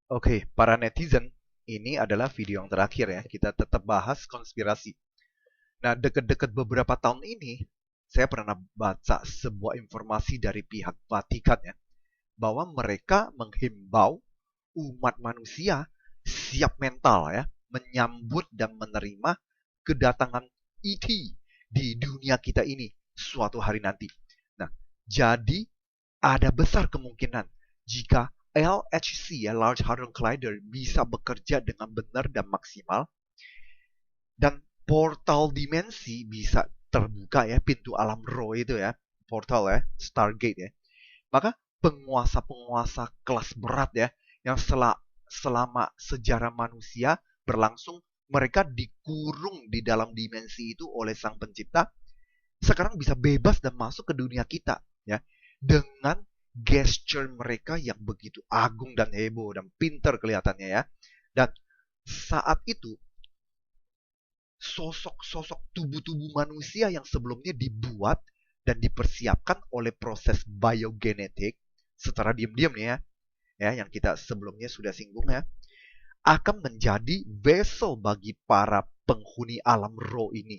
Oke, para netizen, ini adalah video yang terakhir ya. Kita tetap bahas konspirasi. Nah, deket-deket beberapa tahun ini, saya pernah baca sebuah informasi dari pihak Vatikan ya, bahwa mereka menghimbau umat manusia siap mental ya, menyambut dan menerima kedatangan ET di dunia kita ini suatu hari nanti. Nah, jadi ada besar kemungkinan jika LHC ya, Large Hadron Collider bisa bekerja dengan benar dan maksimal dan portal dimensi bisa terbuka ya, pintu alam roh itu ya, portal ya, Stargate ya. Maka penguasa-penguasa kelas berat ya yang selama sejarah manusia berlangsung, mereka dikurung di dalam dimensi itu oleh Sang Pencipta, sekarang bisa bebas dan masuk ke dunia kita ya, dengan gesture mereka yang begitu agung dan heboh dan pinter kelihatannya ya. Dan saat itu sosok-sosok tubuh-tubuh manusia yang sebelumnya dibuat dan dipersiapkan oleh proses biogenetik secara diam-diam nih ya, yang kita sebelumnya sudah singgung ya, akan menjadi vessel bagi para penghuni alam roh ini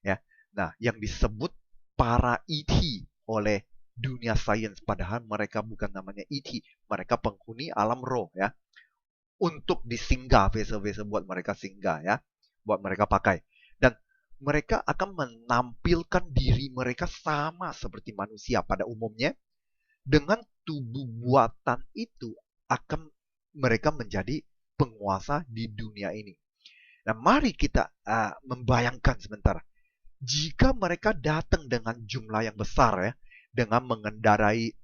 ya. Nah, yang disebut para ET oleh dunia sains, padahal mereka bukan namanya ET, mereka penghuni alam roh ya, untuk disinggah vessel-vessel buat mereka singgah ya, buat mereka pakai. Dan mereka akan menampilkan diri mereka sama seperti manusia pada umumnya. Dengan tubuh buatan itu akan mereka menjadi penguasa di dunia ini. Nah, mari kita membayangkan sebentar. Jika mereka datang dengan jumlah yang besar ya, dengan mengendarai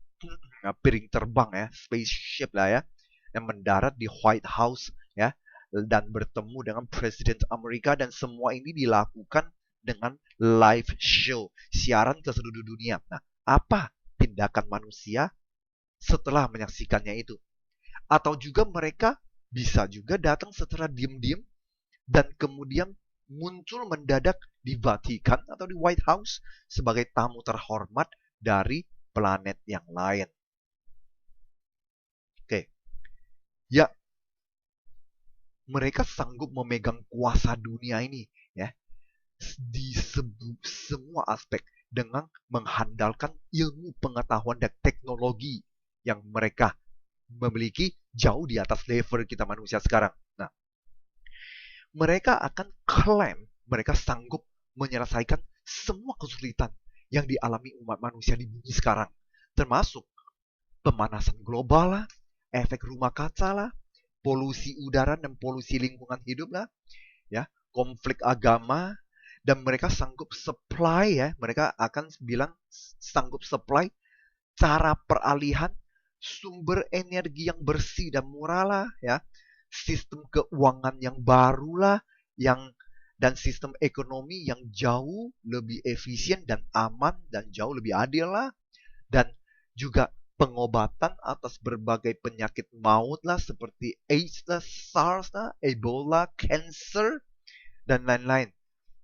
piring terbang ya, spaceship lah ya, yang mendarat di White House ya, dan bertemu dengan Presiden Amerika, dan semua ini dilakukan dengan live show, siaran ke seluruh dunia. Nah, apa tindakan manusia setelah menyaksikannya itu? Atau juga mereka bisa juga datang secara diam-diam dan kemudian muncul mendadak di Vatikan atau di White House sebagai tamu terhormat dari planet yang lain. Oke, ya, mereka sanggup memegang kuasa dunia ini ya, di semua aspek dengan mengandalkan ilmu pengetahuan dan teknologi yang mereka memiliki jauh di atas level kita manusia sekarang. Nah, mereka akan klaim mereka sanggup menyelesaikan semua kesulitan yang dialami umat manusia di bumi sekarang, termasuk pemanasan global lah, efek rumah kaca lah, polusi udara dan polusi lingkungan hidup lah, ya, konflik agama, dan mereka sanggup supply ya, mereka akan bilang sanggup supply cara peralihan sumber energi yang bersih dan murah lah ya, sistem keuangan yang baru lah, yang dan sistem ekonomi yang jauh lebih efisien dan aman dan jauh lebih adil lah, dan juga pengobatan atas berbagai penyakit maut lah seperti AIDS lah, SARS lah, Ebola, cancer, dan lain-lain.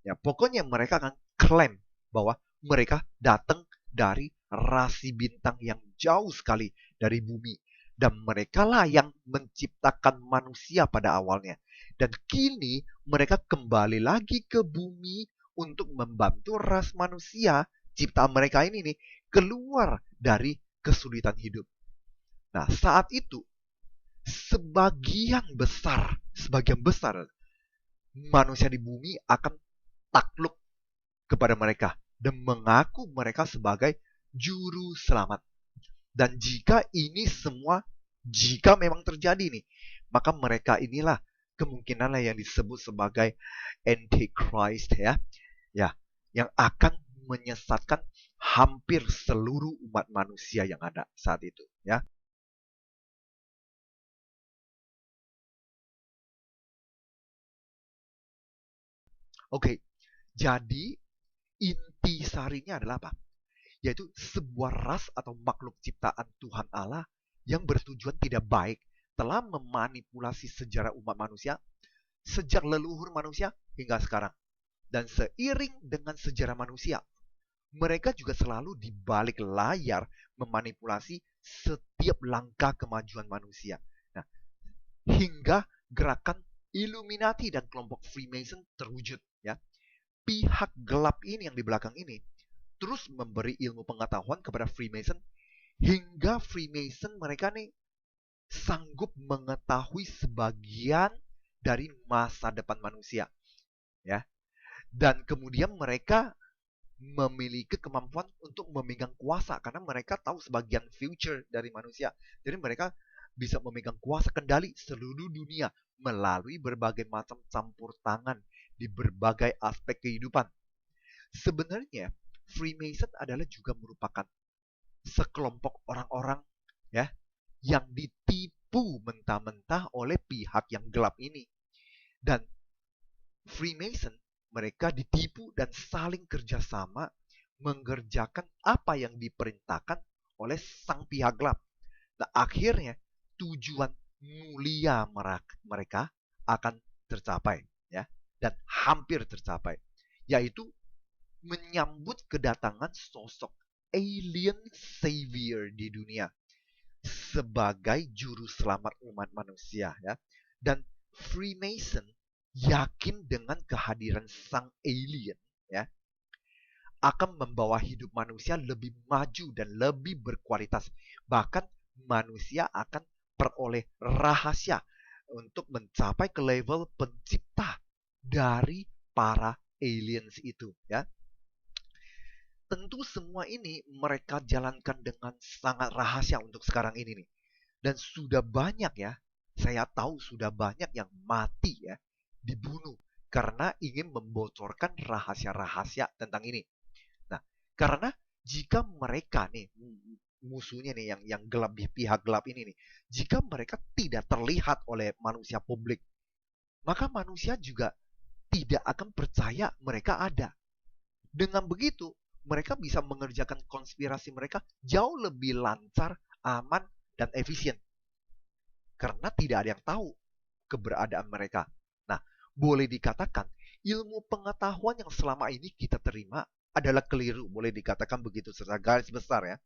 Ya, pokoknya mereka akan klaim bahwa mereka datang dari rasi bintang yang jauh sekali dari bumi. Dan mereka lah yang menciptakan manusia pada awalnya. Dan kini mereka kembali lagi ke bumi untuk membantu ras manusia, ciptaan mereka ini nih, keluar dari kesulitan hidup. Nah, saat itu sebagian besar manusia di bumi akan takluk kepada mereka dan mengaku mereka sebagai juru selamat. Dan jika memang terjadi nih, maka mereka inilah kemungkinan yang disebut sebagai Antichrist ya, ya, yang akan menyesatkan hampir seluruh umat manusia yang ada saat itu ya. Oke, jadi inti sarinya adalah apa? Yaitu sebuah ras atau makhluk ciptaan Tuhan Allah yang bertujuan tidak baik telah memanipulasi sejarah umat manusia sejak leluhur manusia hingga sekarang. Dan seiring dengan sejarah manusia, mereka juga selalu di balik layar memanipulasi setiap langkah kemajuan manusia. Nah, hingga gerakan Illuminati dan kelompok Freemason terwujud, ya. Pihak gelap ini yang di belakang ini terus memberi ilmu pengetahuan kepada Freemason hingga Freemason mereka nih sanggup mengetahui sebagian dari masa depan manusia, ya. Dan kemudian mereka memiliki kemampuan untuk memegang kuasa karena mereka tahu sebagian future dari manusia. Jadi mereka bisa memegang kuasa kendali seluruh dunia melalui berbagai macam campur tangan di berbagai aspek kehidupan. Sebenarnya Freemason adalah juga merupakan sekelompok orang-orang, ya, yang ditipu mentah-mentah oleh pihak yang gelap ini. Dan Freemason mereka ditipu dan saling kerjasama mengerjakan apa yang diperintahkan oleh sang pihak gelap. Nah, akhirnya tujuan mulia mereka akan tercapai, ya, dan hampir tercapai, yaitu menyambut kedatangan sosok alien savior di dunia sebagai juru selamat umat manusia, ya. Dan Freemason yakin dengan kehadiran sang alien, ya, akan membawa hidup manusia lebih maju dan lebih berkualitas. Bahkan manusia akan peroleh rahasia untuk mencapai ke level pencipta dari para aliens itu, ya. Tentu semua ini mereka jalankan dengan sangat rahasia untuk sekarang ini nih. Dan sudah banyak, ya, saya tahu sudah banyak yang mati, ya, dibunuh karena ingin membocorkan rahasia-rahasia tentang ini. Nah, karena jika mereka nih musuhnya nih yang gelap, pihak gelap ini nih, jika mereka tidak terlihat oleh manusia publik, maka manusia juga tidak akan percaya mereka ada. Dengan begitu, mereka bisa mengerjakan konspirasi mereka jauh lebih lancar, aman, dan efisien. Karena tidak ada yang tahu keberadaan mereka. Nah, boleh dikatakan ilmu pengetahuan yang selama ini kita terima adalah keliru, boleh dikatakan begitu secara garis besar, ya.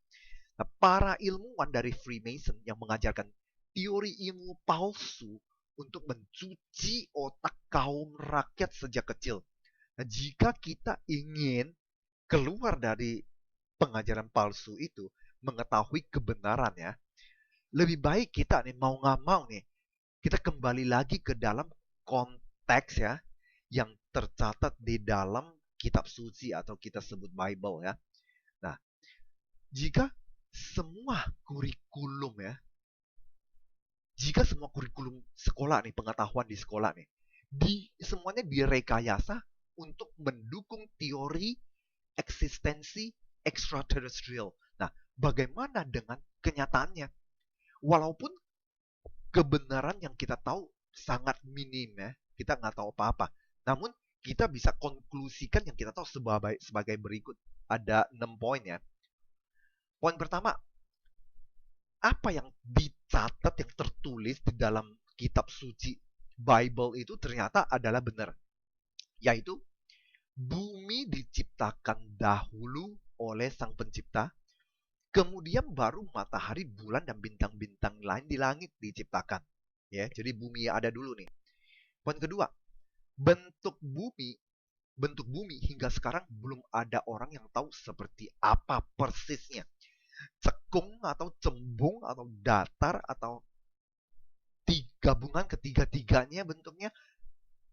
Nah, para ilmuwan dari Freemason yang mengajarkan teori ilmu palsu untuk mencuci otak kaum rakyat sejak kecil. Nah, jika kita ingin keluar dari pengajaran palsu itu, mengetahui kebenaran, ya, lebih baik kita nih mau nggak mau nih kita kembali lagi ke dalam konteks, ya, yang tercatat di dalam kitab suci atau kita sebut Bible, ya. Nah, jika semua kurikulum, ya, jika semua kurikulum sekolah nih, pengetahuan di sekolah nih, semuanya direkayasa untuk mendukung teori eksistensi extraterrestrial. Nah, bagaimana dengan kenyataannya? Walaupun kebenaran yang kita tahu sangat minim, ya, kita nggak tahu apa-apa. Namun kita bisa konklusikan yang kita tahu sebagai berikut. Ada 6 poin, ya. Poin pertama, apa yang dicatat, yang tertulis di dalam kitab suci Bible itu ternyata adalah benar. Yaitu bumi diciptakan dahulu oleh sang pencipta, kemudian baru matahari, bulan, dan bintang-bintang lain di langit diciptakan. Ya, jadi bumi ada dulu nih. Poin kedua, bentuk bumi hingga sekarang belum ada orang yang tahu seperti apa persisnya. Cekung atau cembung atau datar atau gabungan ketiga-tiganya bentuknya.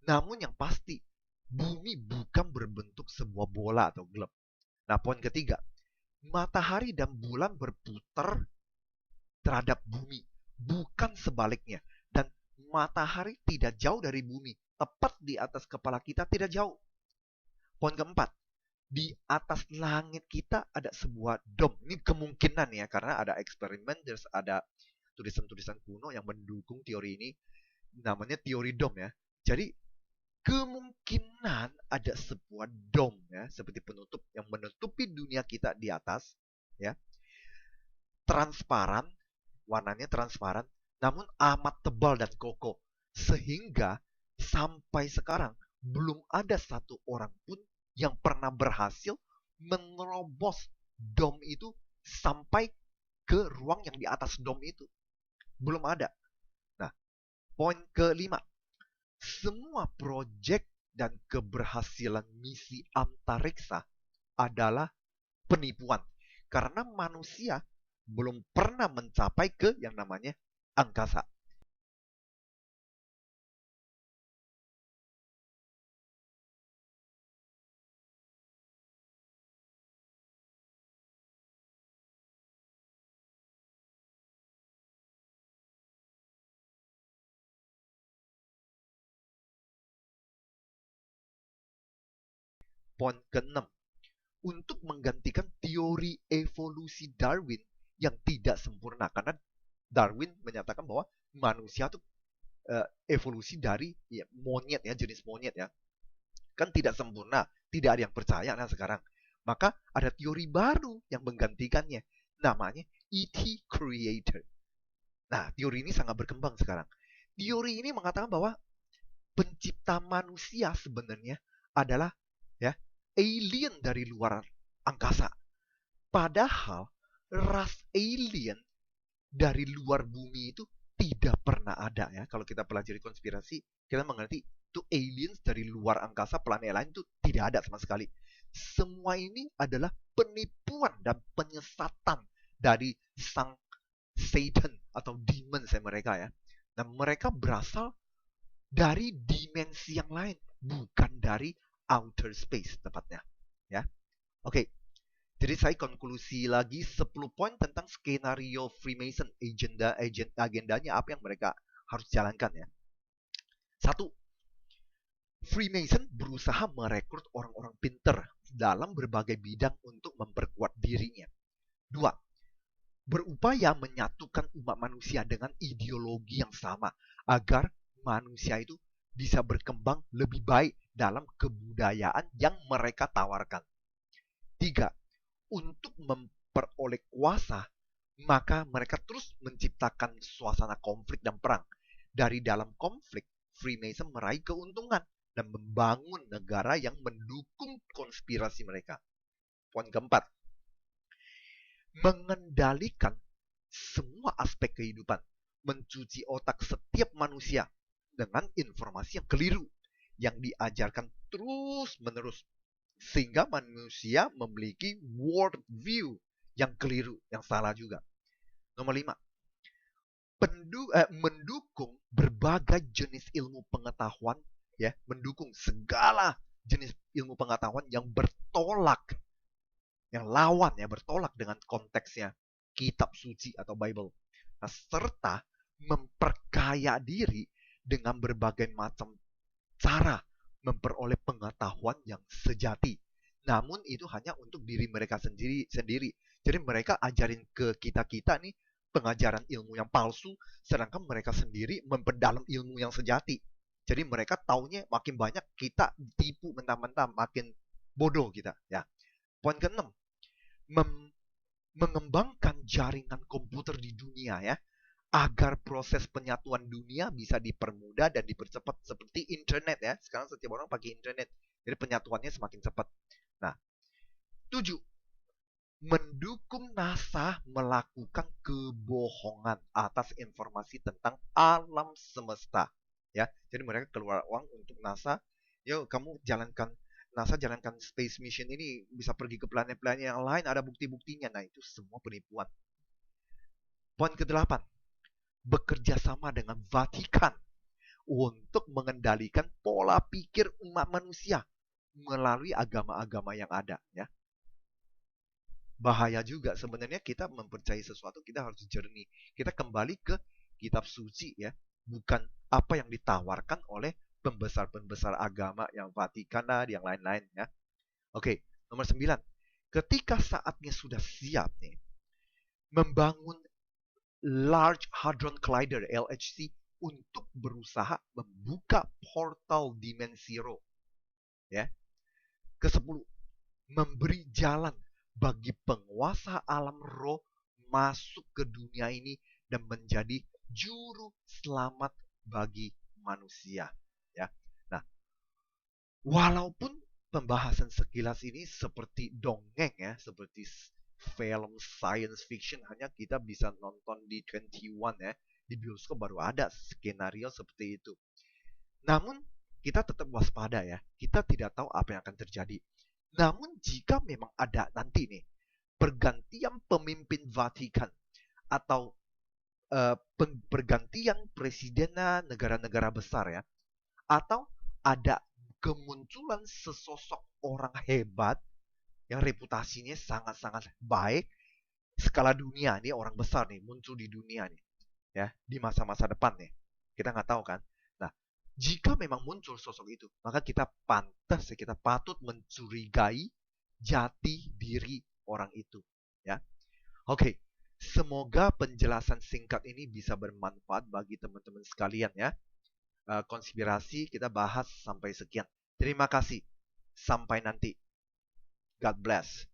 Namun yang pasti, bumi bukan berbentuk sebuah bola atau globe. Nah, poin ketiga, matahari dan bulan berputar terhadap bumi, bukan sebaliknya. Dan matahari tidak jauh dari bumi, tepat di atas kepala kita, tidak jauh. Poin keempat, di atas langit kita ada sebuah dome. Ini kemungkinan, ya, karena ada eksperimen, ada tulisan-tulisan kuno yang mendukung teori ini, namanya teori dome, ya. Jadi kemungkinan ada sebuah dome, ya, seperti penutup yang menutupi dunia kita di atas, ya, transparan, warnanya transparan, namun amat tebal dan kokoh, sehingga sampai sekarang belum ada satu orang pun yang pernah berhasil menerobos dom itu sampai ke ruang yang di atas dom itu. Belum ada. Nah, poin kelima. Semua proyek dan keberhasilan misi antariksa adalah penipuan. Karena manusia belum pernah mencapai ke yang namanya angkasa. Poin ke-6. Untuk menggantikan teori evolusi Darwin yang tidak sempurna. Karena Darwin menyatakan bahwa manusia itu evolusi dari monyet ya, jenis monyet ya. Kan tidak sempurna, tidak ada yang percaya nah sekarang. Maka ada teori baru yang menggantikannya. Namanya E.T. Creator. Nah, teori ini sangat berkembang sekarang. Teori ini mengatakan bahwa pencipta manusia sebenarnya adalah ya alien dari luar angkasa. Padahal ras alien dari luar bumi itu tidak pernah ada ya. Kalau kita pelajari konspirasi, kita mengerti itu aliens dari luar angkasa planet lain itu tidak ada sama sekali. Semua ini adalah penipuan dan penyesatan dari sang Satan atau demons mereka ya. Nah, mereka berasal dari dimensi yang lain, bukan dari outer space tepatnya. Ya. Oke. Jadi saya konklusi lagi 10 poin tentang skenario Freemason, agendanya apa yang mereka harus jalankan ya. 1. Freemason berusaha merekrut orang-orang pinter dalam berbagai bidang untuk memperkuat dirinya. 2. Berupaya menyatukan umat manusia dengan ideologi yang sama agar manusia itu bisa berkembang lebih baik dalam kebudayaan yang mereka tawarkan. 3. Untuk memperoleh kuasa, maka mereka terus menciptakan suasana konflik dan perang. Dari dalam konflik, Freemason meraih keuntungan dan membangun negara yang mendukung konspirasi mereka. Poin keempat, mengendalikan semua aspek kehidupan, mencuci otak setiap manusia dengan informasi yang keliru yang diajarkan terus-menerus sehingga manusia memiliki world view yang keliru, yang salah juga. Nomor 5, mendukung berbagai jenis ilmu pengetahuan ya, mendukung segala jenis ilmu pengetahuan yang bertolak, yang lawan ya, bertolak dengan konteksnya kitab suci atau Bible. Nah, serta memperkaya diri dengan berbagai macam cara memperoleh pengetahuan yang sejati. Namun itu hanya untuk diri mereka sendiri. Jadi mereka ajarin ke kita-kita nih pengajaran ilmu yang palsu, sedangkan mereka sendiri memperdalam ilmu yang sejati. Jadi mereka taunya makin banyak, kita tipu mentah-mentah, makin bodoh kita. Ya. Poin ke-6, mengembangkan jaringan komputer di dunia ya, agar proses penyatuan dunia bisa dipermudah dan dipercepat seperti internet ya. Sekarang setiap orang pakai internet. Jadi penyatuannya semakin cepat. Nah, 7. Mendukung NASA melakukan kebohongan atas informasi tentang alam semesta. Ya, jadi mereka keluar uang untuk NASA. Yuk, kamu jalankan NASA jalankan space mission ini bisa pergi ke planet-planet yang lain, ada bukti-buktinya. Nah, itu semua penipuan. Poin ke-8. Bekerja sama dengan Vatikan untuk mengendalikan pola pikir umat manusia melalui agama-agama yang ada ya. Bahaya juga sebenarnya kita mempercayai sesuatu, kita harus jernih. Kita kembali ke kitab suci ya, bukan apa yang ditawarkan oleh pembesar-pembesar agama yang Vatikan dan yang lain-lain ya. Oke, nomor 9. Ketika saatnya sudah siap nih membangun Large Hadron Collider LHC untuk berusaha membuka portal dimensi roh. Ya. Ke-10, memberi jalan bagi penguasa alam roh masuk ke dunia ini dan menjadi juru selamat bagi manusia. Ya. Nah, walaupun pembahasan sekilas ini seperti dongeng ya, seperti film science fiction, hanya kita bisa nonton di 21 ya, di bioskop baru ada skenario seperti itu. Namun kita tetap waspada ya, kita tidak tahu apa yang akan terjadi. Namun jika memang ada nanti nih pergantian pemimpin Vatikan atau pergantian presiden negara-negara besar ya, atau ada kemunculan sesosok orang hebat yang reputasinya sangat-sangat baik skala dunia nih, orang besar nih muncul di dunia nih ya di masa-masa depan nih, kita nggak tahu kan. Nah, jika memang muncul sosok itu, maka kita patut mencurigai jati diri orang itu ya. Oke, semoga penjelasan singkat ini bisa bermanfaat bagi teman-teman sekalian ya. Konspirasi kita bahas sampai sekian. Terima kasih. Sampai nanti. God bless.